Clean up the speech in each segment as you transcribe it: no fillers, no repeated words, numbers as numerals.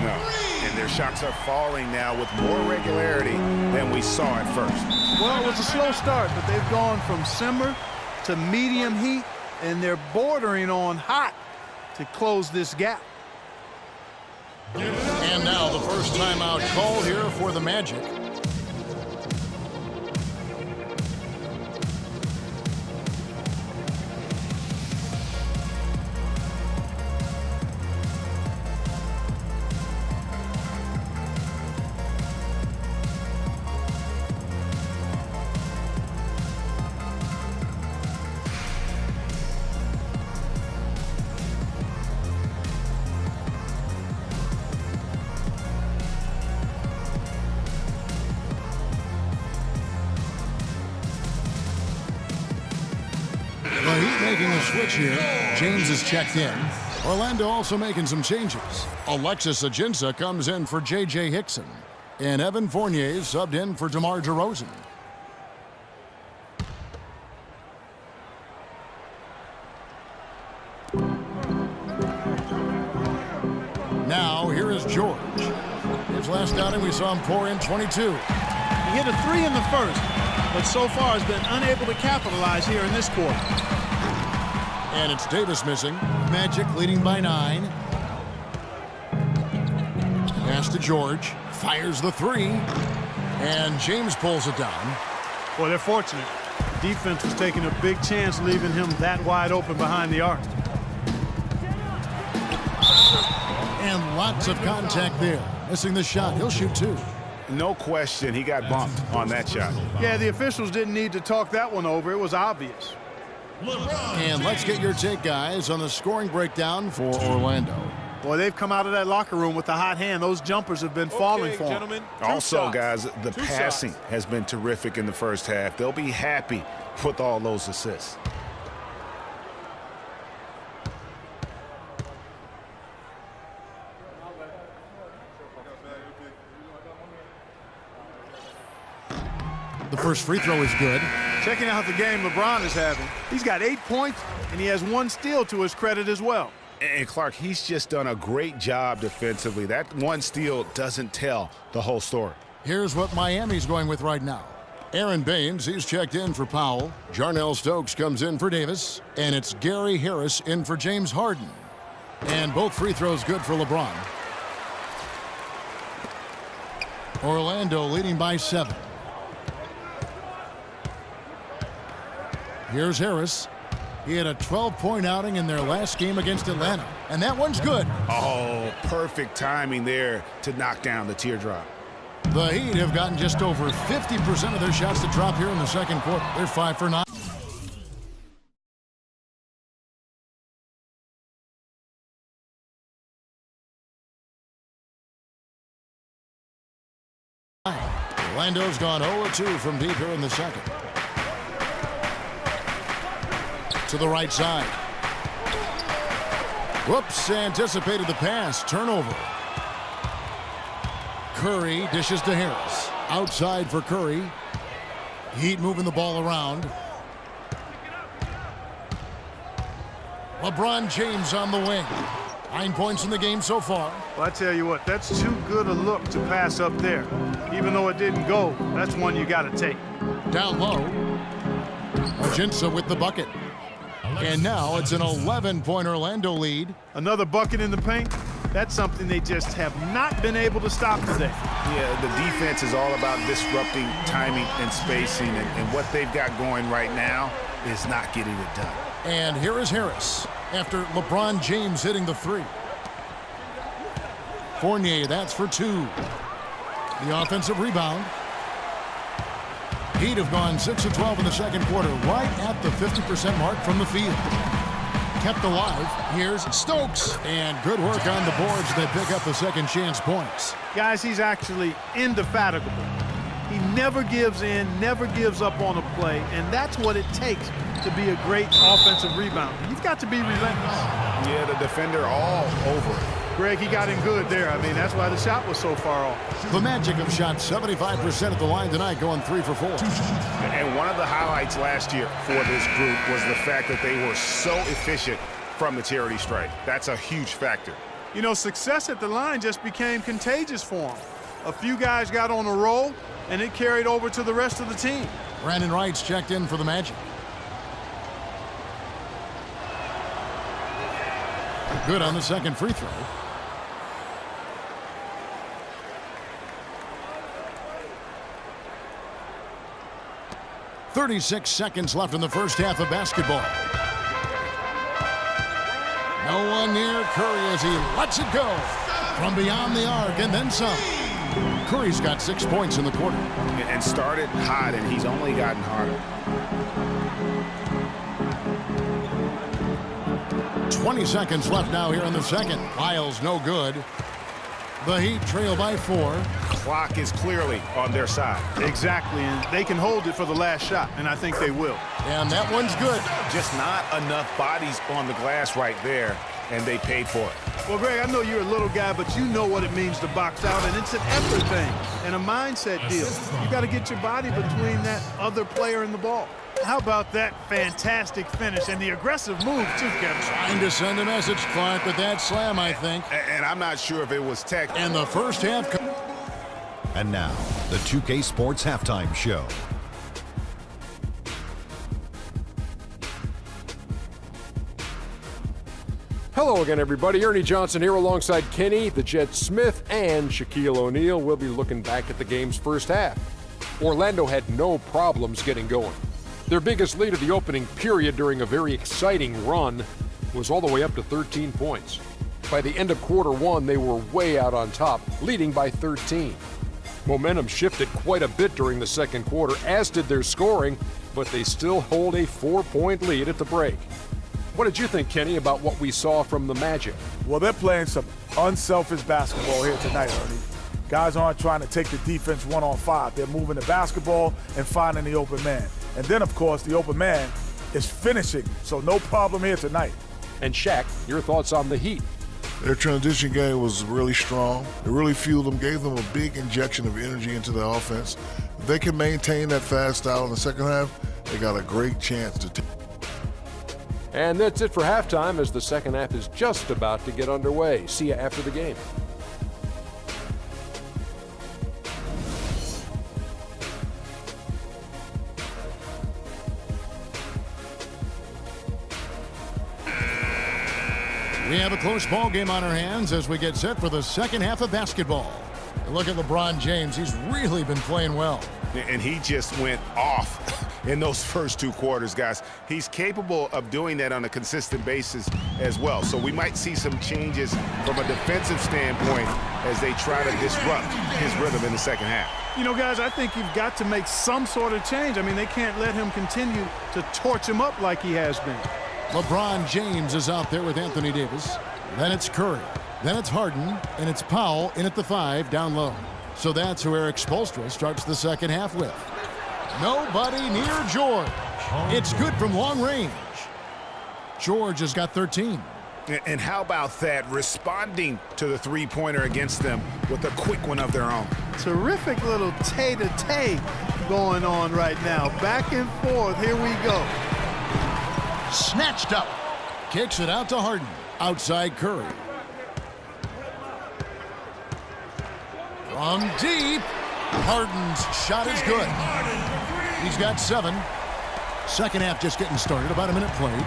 No, and their shots are falling now with more regularity than we saw at first. Well, it was a slow start, but they've gone from simmer to medium heat, and they're bordering on hot to close this gap. And now the first timeout called here for the Magic. The Heat making a switch here. James is checked in. Orlando also making some changes. Alexis Ajinça comes in for J.J. Hickson. And Evan Fournier subbed in for DeMar DeRozan. Now, here is George. His last outing, we saw him pour in 22. He hit a 3 in the first, but so far has been unable to capitalize here in this quarter. And it's Davis missing. Magic leading by 9. Pass to George. Fires the 3. And James pulls it down. Well, they're fortunate. The defense was taking a big chance leaving him that wide open behind the arc. And lots of contact there. Missing the shot. He'll shoot 2. No question, he got bumped on that shot. Yeah, the officials didn't need to talk that one over. It was obvious. And let's get your take, guys, on the scoring breakdown for Orlando. Boy, they've come out of that locker room with a hot hand. Those jumpers have been falling for them. Also, guys, the passing has been terrific in the first half. They'll be happy with all those assists. The first free throw is good. Checking out the game LeBron is having. He's got 8 points, and he has 1 steal to his credit as well. And Clark, he's just done a great job defensively. That 1 steal doesn't tell the whole story. Here's what Miami's going with right now. Aaron Baines, he's checked in for Powell. Jarnell Stokes comes in for Davis. And it's Gary Harris in for James Harden. And both free throws good for LeBron. Orlando leading by 7. Here's Harris. He had a 12-point outing in their last game against Atlanta. And that one's good. Oh, perfect timing there to knock down the teardrop. The Heat have gotten just over 50% of their shots to drop here in the second quarter. They're 5 for 9. Orlando's gone 0-2 from deep here in the second. To the right side. Whoops, anticipated the pass. Turnover. Curry dishes to Harris. Outside for Curry. Heat moving the ball around. LeBron James on the wing. 9 points in the game so far. Well, I tell you what, that's too good a look to pass up there. Even though it didn't go, that's one you got to take. Down low. Ajinça with the bucket. And now it's an 11-point Orlando lead. Another bucket in the paint. That's something they just have not been able to stop today. Yeah, the defense is all about disrupting timing and spacing, and what they've got going right now is not getting it done. And here is Harris after LeBron James hitting the 3. Fournier, that's for 2. The offensive rebound. Heat have gone 6 of 12 in the second quarter, right at the 50% mark from the field. Kept alive. Here's Stokes. And good work on the boards. They pick up the second chance points. Guys, he's actually indefatigable. He never gives in, never gives up on a play, and that's what it takes to be a great offensive rebounder. You've got to be relentless. Yeah, the defender all over it. Greg, he got in good there. I mean, that's why the shot was so far off. The Magic have shot 75% at the line tonight, going 3 for 4. And one of the highlights last year for this group was the fact that they were so efficient from the charity stripe. That's a huge factor. You know, success at the line just became contagious for him. A few guys got on a roll, and it carried over to the rest of the team. Brandon Wright's checked in for the Magic. Good on the second free throw. "36 seconds left in the first half of basketball. No one near Curry as he lets it go from beyond the arc and then some. Curry's got 6 points in the quarter. And started hot, and he's only gotten harder. 20 seconds left now here in the second. Lyles no good. The Heat trail by 4. Clock is clearly on their side. Exactly, and they can hold it for the last shot, and I think they will. And that one's good. Just not enough bodies on the glass right there, and they paid for it. Well, Greg, I know you're a little guy, but you know what it means to box out, and it's an effort thing and a mindset deal. You got to get your body between that other player and the ball. How about that fantastic finish and the aggressive move, too, Kevin? Trying to send a message, Clark, with that slam, I think. And I'm not sure if it was tech. And the first half. And now, the 2K Sports Halftime Show. Hello again, everybody. Ernie Johnson here alongside Kenny, the Jet Smith, and Shaquille O'Neal. We'll be looking back at the game's first half. Orlando had no problems getting going. Their biggest lead of the opening period during a very exciting run was all the way up to 13 points. By the end of quarter one, they were way out on top, leading by 13. Momentum shifted quite a bit during the second quarter, as did their scoring, but they still hold a 4-point lead at the break. What did you think, Kenny, about what we saw from the Magic? Well, they're playing some unselfish basketball here tonight, Ernie. Guys aren't trying to take the defense 1-on-5. They're moving the basketball and finding the open man. And then, of course, the open man is finishing, so no problem here tonight. And Shaq, your thoughts on the Heat? Their transition game was really strong. It really fueled them, gave them a big injection of energy into their offense. If they can maintain that fast style in the second half, they got a great chance to take. And that's it for halftime, as the second half is just about to get underway. See you after the game. We have a close ball game on our hands as we get set for the second half of basketball. Look at LeBron James. He's really been playing well. And he just went off in those first 2 quarters, guys. He's capable of doing that on a consistent basis as well. So we might see some changes from a defensive standpoint as they try to disrupt his rhythm in the second half. You know, guys, I think you've got to make some sort of change. I mean, they can't let him continue to torch him up like he has been. LeBron James is out there with Anthony Davis. Then it's Curry. Then it's Harden. And it's Powell in at the 5 down low. So that's who Eric Spoelstra starts the second half with. Nobody near George. It's good from long range. George has got 13. And how about that, responding to the three-pointer against them with a quick one of their own. Terrific little tay-to-tay going on right now. Back and forth. Here we go. Snatched up. Kicks it out to Harden. Outside Curry. From deep. Harden's shot is good. He's got 7. Second half just getting started. About a minute played.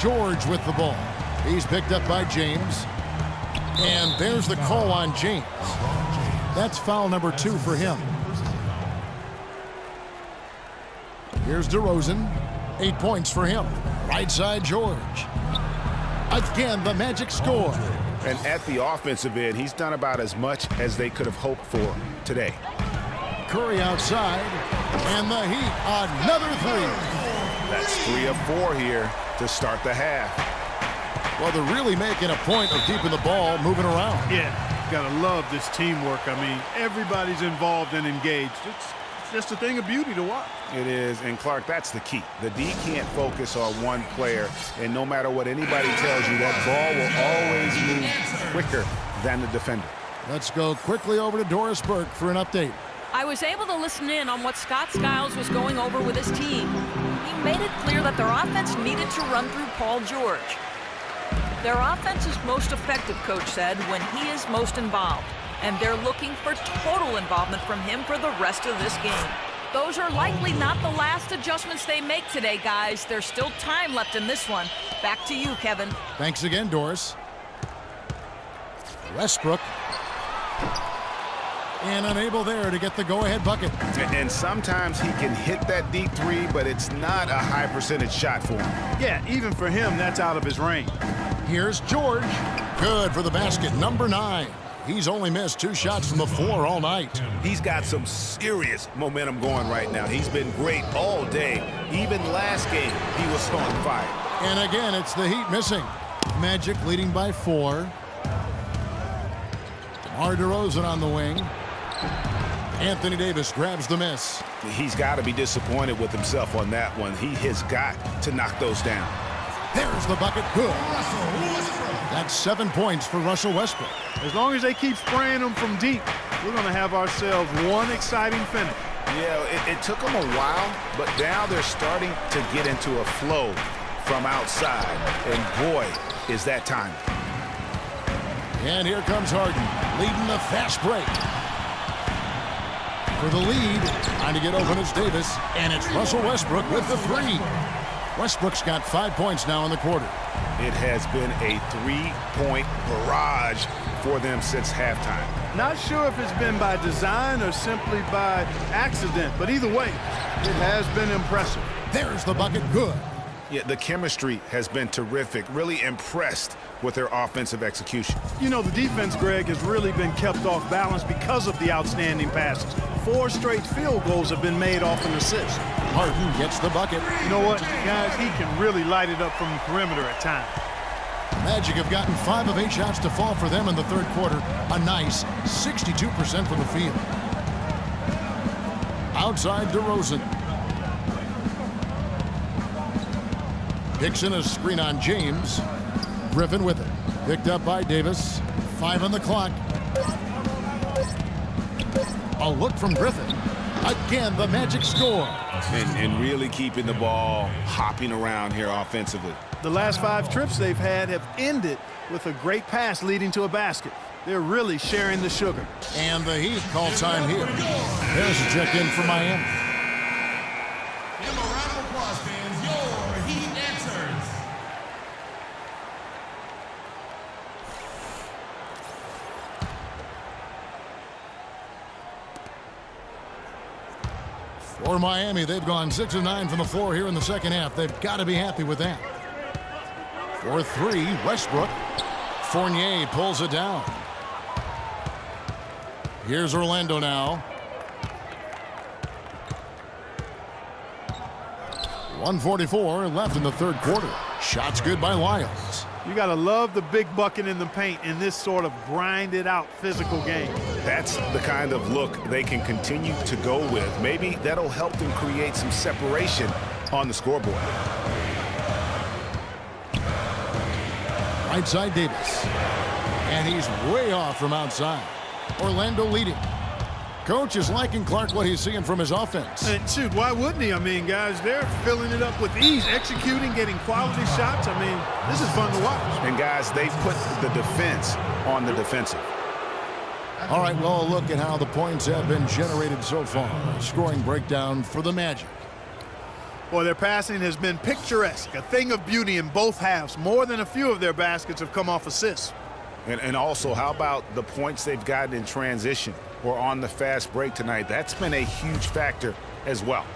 George with the ball. He's picked up by James. And there's the call on James. That's foul number 2 for him. Here's DeRozan. 8 points for him. Right side George. Again, the Magic score. And at the offensive end, he's done about as much as they could have hoped for today. Curry outside. And the Heat, another 3. That's 3 of 4 here to start the half. Well, they're really making a point of keeping the ball moving around. Yeah, gotta love this teamwork. I mean, everybody's involved and engaged. It's just a thing of beauty to watch. It is, and Clark, that's the key. The D can't focus on one player, and no matter what anybody tells you, that ball will always move quicker than the defender. Let's go quickly over to Doris Burke for an update. I was able to listen in on what Scott Skiles was going over with his team. He made it clear that their offense needed to run through Paul George. Their offense is most effective, Coach said, when he is most involved. And they're looking for total involvement from him for the rest of this game. Those are likely not the last adjustments they make today, guys. There's still time left in this one. Back to you, Kevin. Thanks again, Doris. Westbrook. And unable there to get the go-ahead bucket. And sometimes he can hit that deep three, but it's not a high percentage shot for him. Yeah, even for him, that's out of his range. Here's George. Good for the basket, number 9. He's only missed 2 shots from the floor all night. He's got some serious momentum going right now. He's been great all day. Even last game, he was on fire. And again, it's the Heat missing. Magic leading by 4. DeMar DeRozan on the wing. Anthony Davis grabs the miss. He's got to be disappointed with himself on that one. He has got to knock those down. There's the bucket. Good. That's 7 points for Russell Westbrook. As long as they keep spraying them from deep, we're going to have ourselves one exciting finish. Yeah, it took them a while, but now they're starting to get into a flow from outside. And boy, is that time. And here comes Harden, leading the fast break. For the lead, trying to get open is Davis, and it's Russell Westbrook with the 3. Westbrook's got 5 points now in the quarter. It has been a 3-point barrage for them since halftime. Not sure if it's been by design or simply by accident, but either way, it has been impressive. There's the bucket. Good. Yeah, the chemistry has been terrific. Really impressed with their offensive execution. You know, the defense, Greg, has really been kept off balance because of the outstanding passes. 4 straight field goals have been made off an assist. Harden gets the bucket. You know what, guys? He can really light it up from the perimeter at times. Magic have gotten 5 of 8 shots to fall for them in the third quarter. A nice 62% from the field. Outside DeRozan. Dixon a screen on James. Griffin with it. Picked up by Davis. 5 on the clock. A look from Griffin. Again, the Magic score. And really keeping the ball hopping around here offensively. The last 5 trips they've had have ended with a great pass leading to a basket. They're really sharing the sugar. And the Heat call time here. There's a check in for Miami. Give a round of applause, fans. Your Heat answers. For Miami, they've gone 6 of 9 from the floor here in the second half. They've got to be happy with that. For 3, Westbrook. Fournier pulls it down. Here's Orlando now. 1:44 left in the third quarter. Shots good by Lyles. You got to love the big bucket in the paint in this sort of grinded out physical game. That's the kind of look they can continue to go with. Maybe that'll help them create some separation on the scoreboard. Right side Davis. And he's way off from outside. Orlando leading. Coach is liking Clark what he's seeing from his offense. And shoot, why wouldn't he? I mean, guys, they're filling it up with ease, executing, getting quality shots. I mean, this is fun to watch. And guys, they've put the defense on the defensive. All right, well, look at how the points have been generated so far. Scoring breakdown for the Magic. Boy, their passing has been picturesque, a thing of beauty in both halves. More than a few of their baskets have come off assists. And also, how about the points they've gotten in transition or on the fast break tonight? That's been a huge factor as well.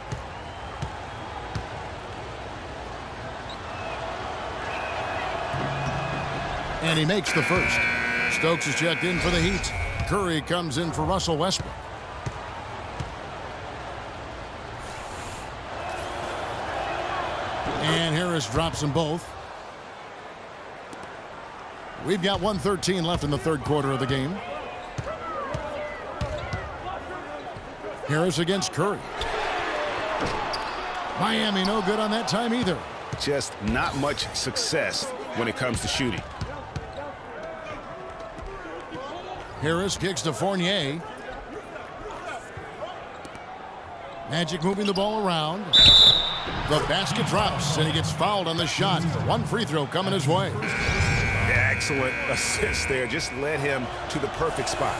And he makes the first. Stokes is checked in for the Heat. Curry comes in for Russell Westbrook. And Harris drops them both. We've got 1:13 left in the third quarter of the game. Harris against Curry. Miami no good on that time either. Just not much success when it comes to shooting. Harris kicks to Fournier. Magic moving the ball around. The basket drops, and he gets fouled on the shot. One free throw coming his way. excellent assist there. Just led him to the perfect spot.